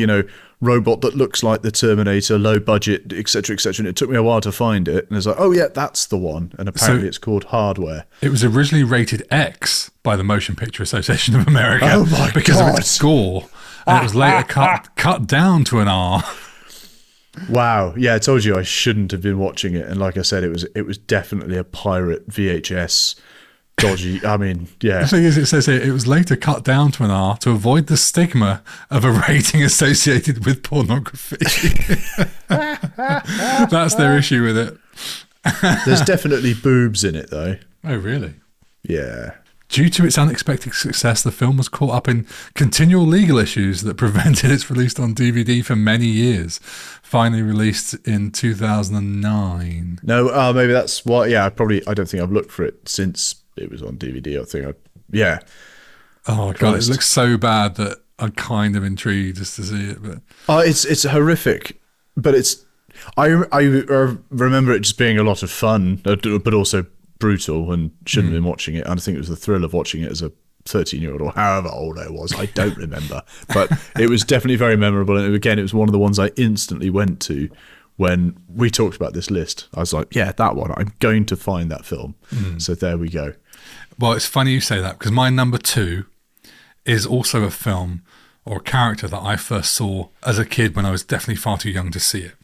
robot that looks like the Terminator, low budget, etc., etc. And it took me a while to find it. And it's like, oh, yeah, that's the one. And apparently it's called Hardware. It was originally rated X by the Motion Picture Association of America. Oh, my God. Because of its gore. And it was later cut down to an R. Wow. Yeah, I told you I shouldn't have been watching it. And like I said, it was definitely a pirate VHS dodgy. I mean, yeah. The thing is, it says here, it was later cut down to an R to avoid the stigma of a rating associated with pornography. That's their issue with it. There's definitely boobs in it, though. Oh, really? Yeah. Due to its unexpected success, the film was caught up in continual legal issues that prevented its release on DVD for many years. Finally released in 2009. No, maybe that's why. Yeah, I don't think I've looked for it since it was on DVD. Yeah. Oh, God, it looks so bad that I'm kind of intrigued just to see it. But it's horrific, but I remember it just being a lot of fun, but also brutal, and shouldn't have been watching it. And I think it was the thrill of watching it as a 13-year-old or however old I was. I don't remember, but it was definitely very memorable. And again, it was one of the ones I instantly went to when we talked about this list. I was like, yeah, that one. I'm going to find that film. So there we go. Well, it's funny you say that, because my number 2 is also a film or a character that I first saw as a kid when I was definitely far too young to see it.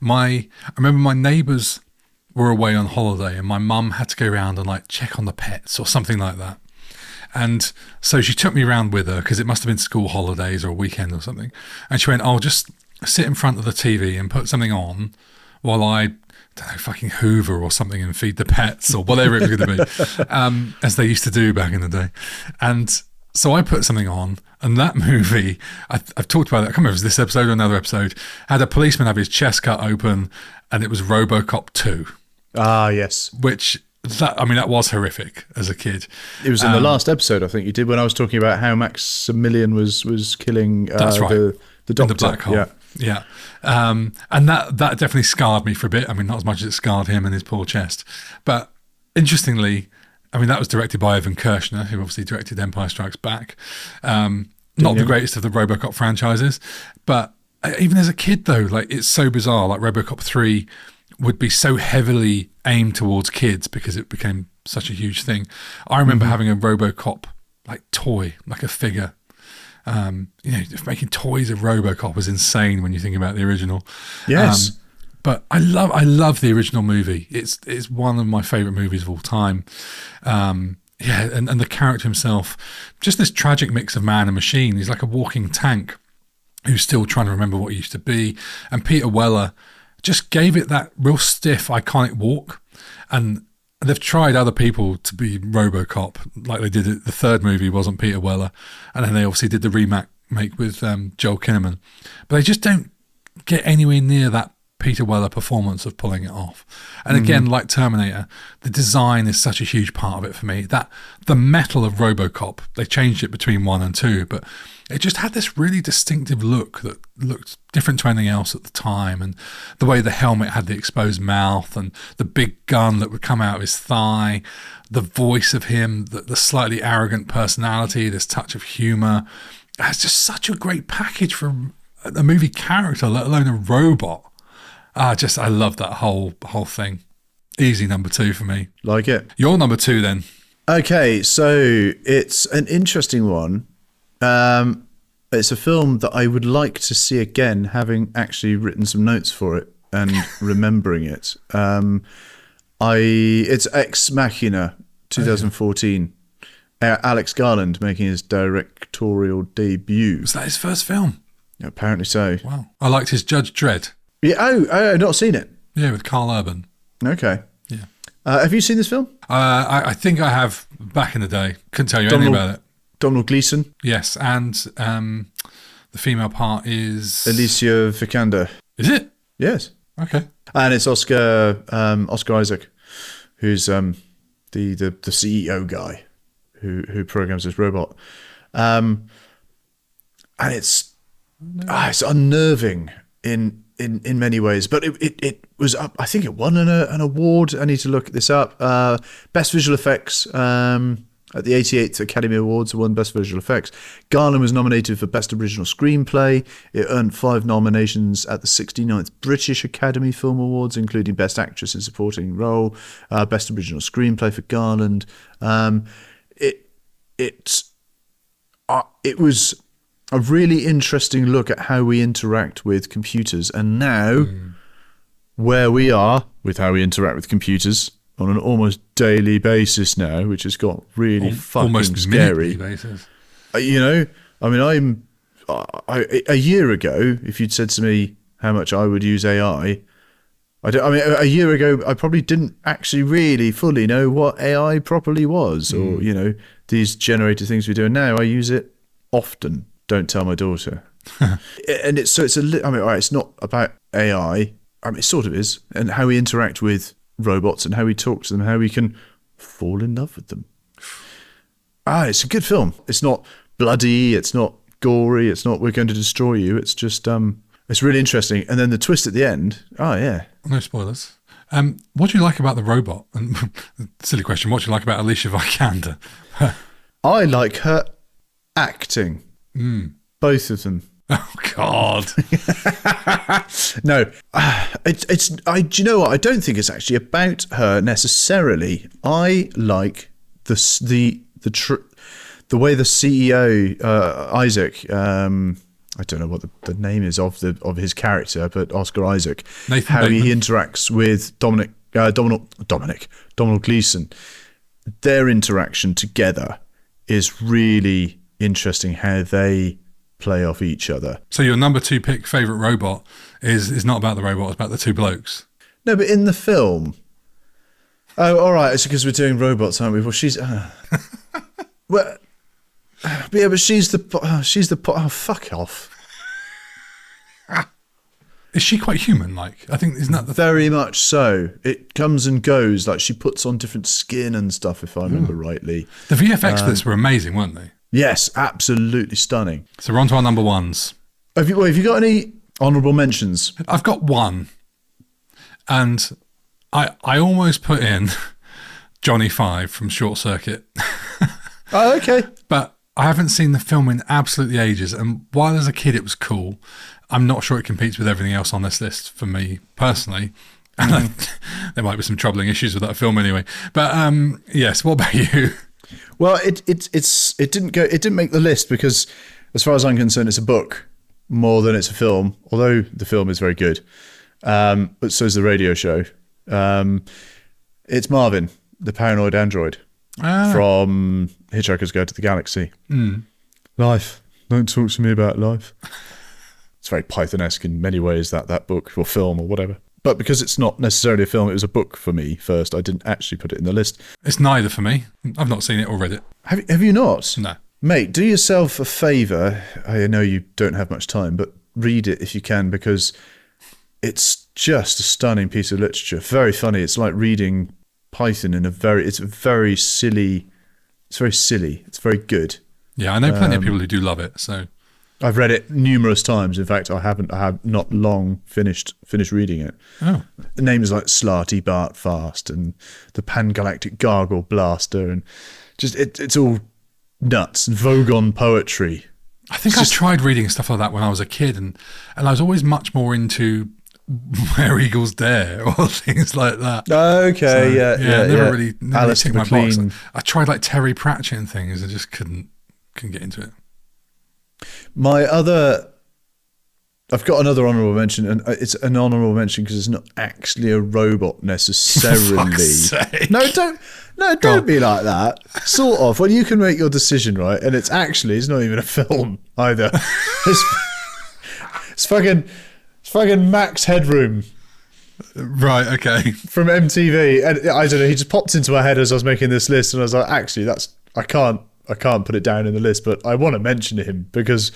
I remember my neighbours were away on holiday and my mum had to go around and like check on the pets or something like that. And so she took me around with her, because it must have been school holidays or a weekend or something. And she went, "I'll just sit in front of the TV and put something on while I don't know, fucking hoover or something and feed the pets," or whatever it was going to be, as they used to do back in the day. And so I put something on, and that movie, I've talked about it, I can't remember if it was this episode or another episode, had a policeman have his chest cut open, and it was RoboCop 2. Ah, yes. That was horrific as a kid. It was in the last episode, I think you did, when I was talking about how Maximilian was killing that's right. the doctor. In the black hole. Yeah. And that definitely scarred me for a bit. I mean, not as much as it scarred him and his poor chest. But interestingly, I mean, that was directed by Ivan Kershner, who obviously directed Empire Strikes Back. Not the greatest of the RoboCop franchises. But even as a kid, though, like, it's so bizarre. Like, RoboCop 3 would be so heavily aimed towards kids because it became such a huge thing. I remember having a RoboCop like toy, like a figure. Making toys of RoboCop was insane when you think about the original. Yes. But I love the original movie. It's one of my favorite movies of all time. And the character himself, just this tragic mix of man and machine. He's like a walking tank who's still trying to remember what he used to be. And Peter Weller just gave it that real stiff, iconic walk. And they've tried other people to be RoboCop, like they did it. The third movie wasn't Peter Weller. And then they obviously did the remake with Joel Kinnaman. But they just don't get anywhere near that Peter Weller performance of pulling it off. And again, like Terminator, the design is such a huge part of it for me. That the metal of RoboCop, they changed it between 1 and 2, but it just had this really distinctive look that looked different to anything else at the time. And the way the helmet had the exposed mouth and the big gun that would come out of his thigh, the voice of him, the slightly arrogant personality, this touch of humor. It's just such a great package for a movie character, let alone a robot. I love that whole thing. Easy number 2 for me. Like it. Your number 2 then. Okay, so it's an interesting one. It's a film that I would like to see again, having actually written some notes for it and remembering it. It's Ex Machina, 2014. Alex Garland making his directorial debut. Was that his first film? Apparently so. Wow. I liked his Judge Dredd. Yeah. I've not seen it. Yeah, with Carl Urban. Okay. Yeah. Have you seen this film? I think I have back in the day. Couldn't tell you anything about it. Donald Gleeson. Yes, and the female part is Alicia Vikander. Is it? Yes. Okay. And it's Oscar Isaac, who's the CEO guy who programs this robot, and it's unnerving in many ways, but it was up. I think it won an award. I need to look this up. Best visual effects at the 88th Academy Awards, won Best Visual Effects. Garland was nominated for Best Original Screenplay. It earned 5 nominations at the 69th British Academy Film Awards, including Best Actress in Supporting Role, Best Original Screenplay for Garland. It was a really interesting look at how we interact with computers, and now where we are with how we interact with computers on an almost daily basis now, which has got really fucking almost scary. Basis. You know, I mean, a year ago, if you'd said to me how much I would use AI, a year ago, I probably didn't actually really fully know what AI properly was, or, you know, these generated things we do. And now I use it often. Don't tell my daughter. And it's not about AI. I mean, it sort of is, and how we interact with robots and how we talk to them, how we can fall in love with them. It's a good film. It's not bloody. It's not gory. It's not we're going to destroy you. It's just it's really interesting. And then the twist at the end. Oh yeah. No spoilers. What do you like about the robot? And silly question. What do you like about Alicia Vikander? I like her acting. Both of them. Oh God. No, do you know what? I don't think it's actually about her necessarily. I like the way the CEO Isaac. I don't know what the name is of his character, but Oscar Isaac. Nathan how Bateman. he interacts with Domhnall Gleeson. Their interaction together is really interesting. How they play off each other. So your number 2 pick favourite robot is not about the robot, it's about the two blokes. No, but in the film. Oh, all right. It's because we're doing robots, aren't we? Well, she's. Well, yeah, but she's the. Oh, fuck off. Is she quite human? Like, I think isn't that the very much so. It comes and goes. Like she puts on different skin and stuff, if I remember rightly. The VFX bits were amazing, weren't they? Yes, absolutely stunning. So we're on to our number 1s. Have you got any honourable mentions? I've got one, and I almost put in Johnny Five from Short Circuit. Oh, okay. But I haven't seen the film in absolutely ages, and while as a kid it was cool, I'm not sure it competes with everything else on this list for me personally. And there might be some troubling issues with that film anyway. But yes, what about you? Well, it didn't make the list because, as far as I'm concerned, it's a book more than it's a film. Although the film is very good, but so is the radio show. It's Marvin, the paranoid android from Hitchhiker's Guide to the Galaxy. Life. Don't talk to me about life. It's very Python-esque in many ways, that book or film or whatever. But because it's not necessarily a film, it was a book for me first. I didn't actually put it in the list. It's neither for me. I've not seen it or read it. Have you not? No. Mate, do yourself a favour. I know you don't have much time, but read it if you can, because it's just a stunning piece of literature. Very funny. It's like reading Python it's very silly. It's very silly. It's very good. Yeah, I know plenty of people who do love it, so... I've read it numerous times. In fact, I have not long finished reading it. Oh. Names like Slarty Bart Fast and the Pan-Galactic Gargle Blaster, and just it's all nuts and Vogon poetry. I think I tried reading stuff like that when I was a kid, and I was always much more into Where Eagles Dare or things like that. Okay, so, never really Alice ticked my box. McLean. I tried like Terry Pratchett and things, and just couldn't get into it. I've got another honourable mention, and it's an honourable mention because it's not actually a robot necessarily. For fuck's sake. Don't be like that. Sort of. When you can make your decision, right, and it's not even a film either. It's fucking Max Headroom. Right, okay. From MTV, and I don't know. He just popped into my head as I was making this list, and I was like, actually, I can't put it down in the list, but I want to mention him because,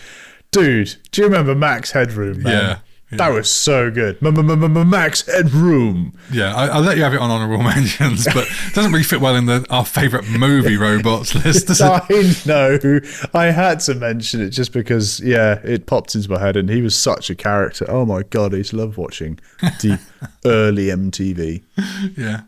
dude, do you remember Max Headroom, man? Yeah. That was so good. Max Headroom. Yeah, I'll let you have it on honourable mentions, but it doesn't really fit well in our favourite movie robots list, does it? I know. I had to mention it just because, it popped into my head, and he was such a character. Oh my God, I used to love watching the early MTV. Yeah.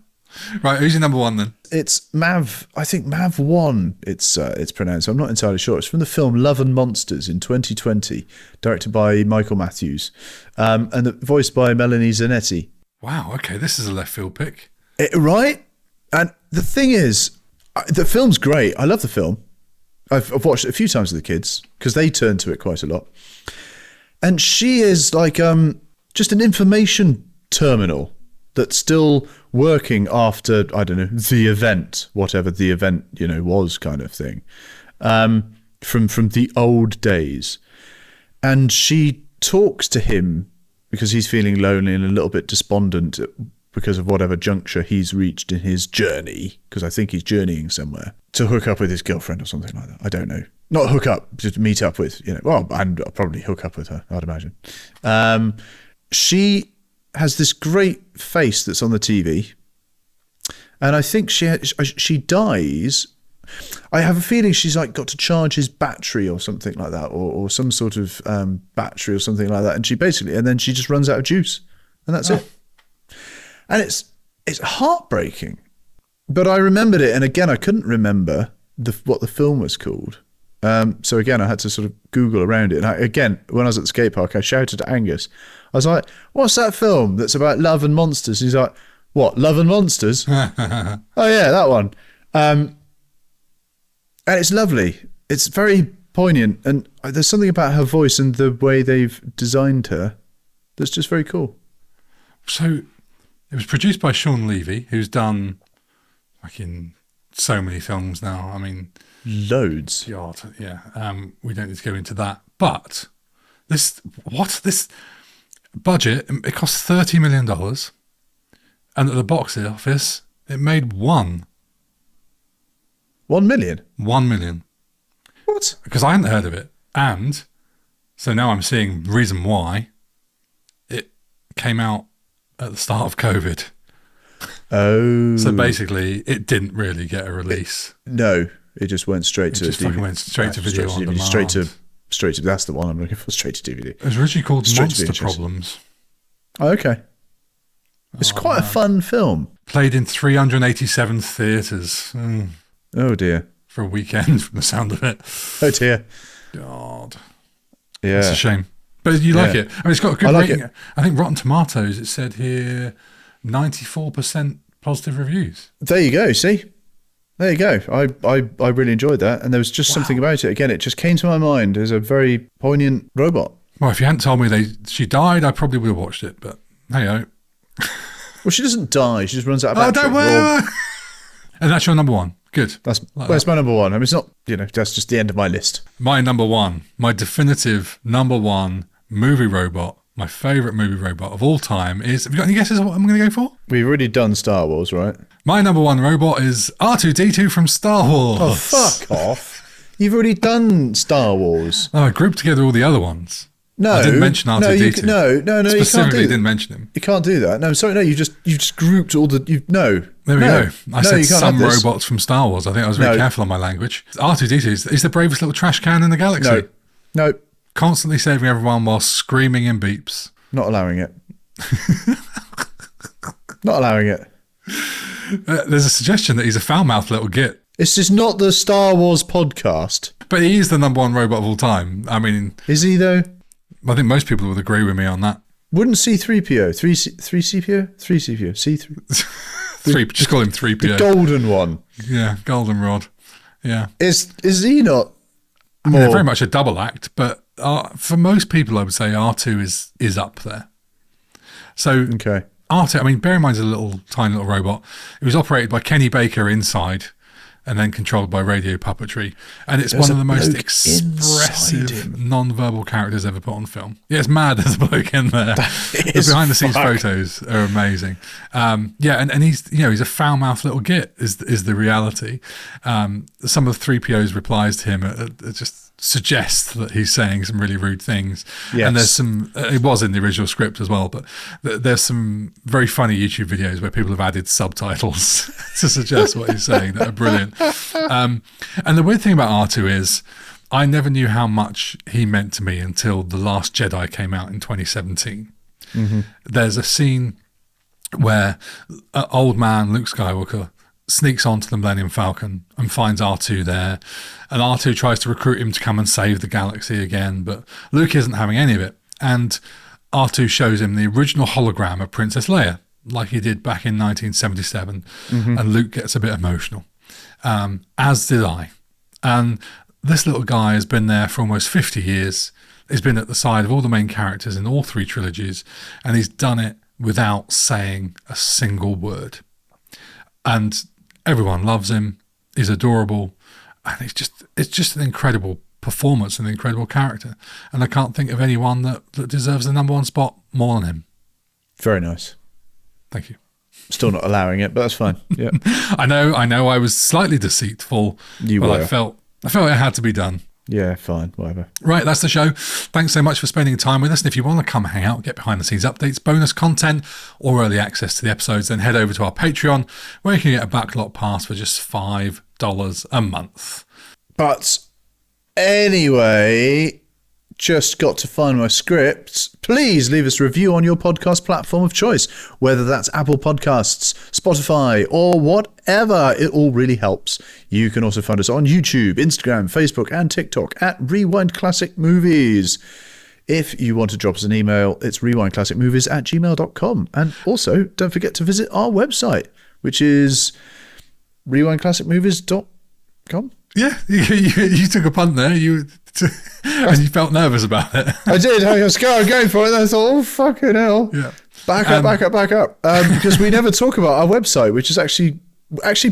Right, who's your number 1 then? It's Mav. I think Mav 1. It's pronounced. I'm not entirely sure. It's from the film Love and Monsters in 2020, directed by Michael Matthews, and voiced by Melanie Zanetti. Wow. Okay, this is a left field pick. Right? And the thing is, the film's great. I love the film. I've watched it a few times with the kids because they turn to it quite a lot. And she is like just an information terminal that's still working after, I don't know, the event, whatever the event, was, kind of thing, from the old days. And she talks to him because he's feeling lonely and a little bit despondent because of whatever juncture he's reached in his journey, because I think he's journeying somewhere, to hook up with his girlfriend or something like that. I don't know. Not hook up, just meet up with, well, and I'll probably hook up with her, I'd imagine. She has this great face that's on the TV, and I think she dies. I have a feeling she's like got to charge his battery or something like that, or some sort of battery or something like that, and then she just runs out of juice, and that's it. And it's heartbreaking. But I remembered it, and again, I couldn't remember what the film was called. So again, I had to sort of Google around it. And when I was at the skate park, I shouted to Angus. I was like, "What's that film that's about love and monsters?" And he's like, "What, Love and Monsters?" Oh yeah, that one. And it's lovely. It's very poignant, and there's something about her voice and the way they've designed her that's just very cool. So it was produced by Sean Levy, who's done in so many films now. I mean, loads. God, yeah. We don't need to go into that. But this budget, it cost $30 million. And at the box office, it made $1 million? $1 million. What? Because I hadn't heard of it. And so now I'm seeing the reason why. It came out at the start of COVID. Oh. So basically, it didn't really get a release. No, it just went straight to DVD. Went straight to video on demand. Straight to, that's the one I'm looking for, straight to DVD. It was originally called Monster Problems. Oh, okay. It's quite a fun film. Played in 387 theatres. Oh dear. For a weekend, from the sound of it. Oh dear. God. Yeah. It's a shame. But you like it. I mean, it's got a good rating. It. I think Rotten Tomatoes, it said here, 94% positive reviews. There you go. See? There you go. I really enjoyed that. And there was just something about it. Again, it just came to my mind as a very poignant robot. Well, if you hadn't told me she died, I probably would have watched it. But hey-ho. Well, she doesn't die. She just runs out of battery. Oh, don't worry. And that's your number one. Good. That's my number one. I mean, it's not, that's just the end of my list. My number one, my definitive number one movie robot, my favourite movie robot of all time is, have you got any guesses of what I'm going to go for? We've already done Star Wars, right? My number one robot is R2-D2 from Star Wars. Oh, fuck off. You've already done Star Wars. No, I grouped together all the other ones. No, I didn't mention R2-D2. No. Specifically didn't mention him. You can't do that. No, sorry, no. You just grouped all the. No. There we go. I said some robots robots from Star Wars. I think I was very careful on my language. R2-D2 is the bravest little trash can in the galaxy. No. Constantly saving everyone while screaming in beeps. Not allowing it. Not allowing it. There's a suggestion that he's a foul-mouthed little git. This is not the Star Wars podcast. But he is the number one robot of all time. I mean, is he though? I think most people would agree with me on that. Wouldn't C-3PO, 3CPO, 3CPO, C3, just call him 3PO. The golden one. Yeah, goldenrod. Yeah. Is he not? I mean, they're very much a double act, but for most people, I would say R2 is up there. So okay. R2, I mean, bear in mind, it's a tiny little robot. It was operated by Kenny Baker inside and then controlled by radio puppetry. And it's one of the most expressive non-verbal characters ever put on film. Yeah, it's mad there's a bloke in there. The behind-the-scenes photos are amazing. And he's a foul-mouthed little git is the reality. Some of the 3PO's replies to him are just suggest that he's saying some really rude things. Yes. And there's some, it was in the original script as well, but there's some very funny YouTube videos where people have added subtitles to suggest what he's saying that are brilliant. And the weird thing about R2 is I never knew how much he meant to me until The Last Jedi came out in 2017. Mm-hmm. There's a scene where old man Luke Skywalker sneaks onto the Millennium Falcon and finds R2 there, and R2 tries to recruit him to come and save the galaxy again, but Luke isn't having any of it, and R2 shows him the original hologram of Princess Leia, like he did back in 1977, and Luke gets a bit emotional, as did I. And this little guy has been there for almost 50 years. He's been at the side of all the main characters in all three trilogies, and he's done it without saying a single word. And everyone loves him. He's adorable. And it's just an incredible performance and an incredible character. And I can't think of anyone that deserves the number one spot more than him. Very nice. Thank you. Still not allowing it, but that's fine. Yeah. I know I was slightly deceitful. You but were. I felt it had to be done. Yeah, fine, whatever. Right, that's the show. Thanks so much for spending time with us. And if you want to come hang out, get behind the scenes updates, bonus content, or early access to the episodes, then head over to our Patreon, where you can get a backlot pass for just $5 a month. But anyway, just got to find my script. Please leave us a review on your podcast platform of choice, whether that's Apple Podcasts, Spotify, or whatever. It all really helps. You can also find us on YouTube, Instagram, Facebook, and TikTok at Rewind Classic Movies. If you want to drop us an email, it's rewindclassicmovies@gmail.com. And also, don't forget to visit our website, which is rewindclassicmovies.com. Yeah, you took a punt there. And you felt nervous about it. I did. I was going for it. And I thought, oh, fucking hell. Yeah. Back up. Because we never talk about our website, which is actually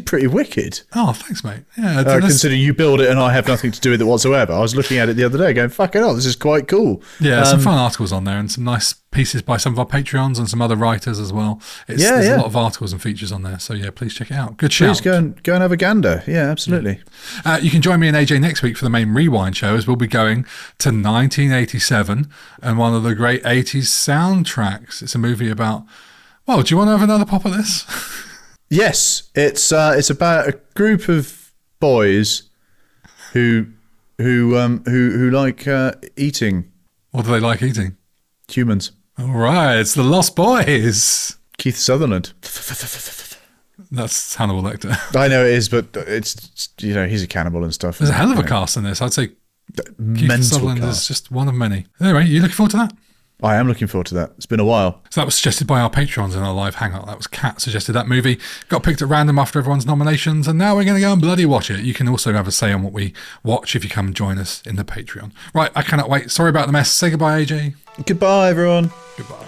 pretty wicked. Oh, thanks, mate. Yeah, considering you build it and I have nothing to do with it whatsoever. I was looking at it the other day going, fucking hell, this is quite cool. Yeah, some fun articles on there and some nice pieces by some of our Patreons and some other writers as well. There's a lot of articles and features on there. So yeah, please check it out. Good shout. Please go and have a gander. Yeah, absolutely. Yeah. You can join me and AJ next week for the main Rewind show, as we'll be going to 1987 and one of the great 80s soundtracks. It's a movie about, well, do you want to have another pop at this? Yes, it's about a group of boys who like eating. What do they like eating? Humans. All right, it's the Lost Boys. Keith Sutherland. That's Hannibal Lecter. I know it is, but it's he's a cannibal and stuff. There's a hell of a cast in this. I'd say Keith Sutherland cast. is just one of many. Anyway, you looking forward to that? I am looking forward to that. It's been a while. So that was suggested by our patrons in our live hangout. That was Kat suggested that movie. Got picked at random after everyone's nominations, and now we're going to go and bloody watch it. You can also have a say on what we watch if you come and join us in the Patreon. Right, I cannot wait. Sorry about the mess. Say goodbye, AJ. Goodbye, everyone. Goodbye.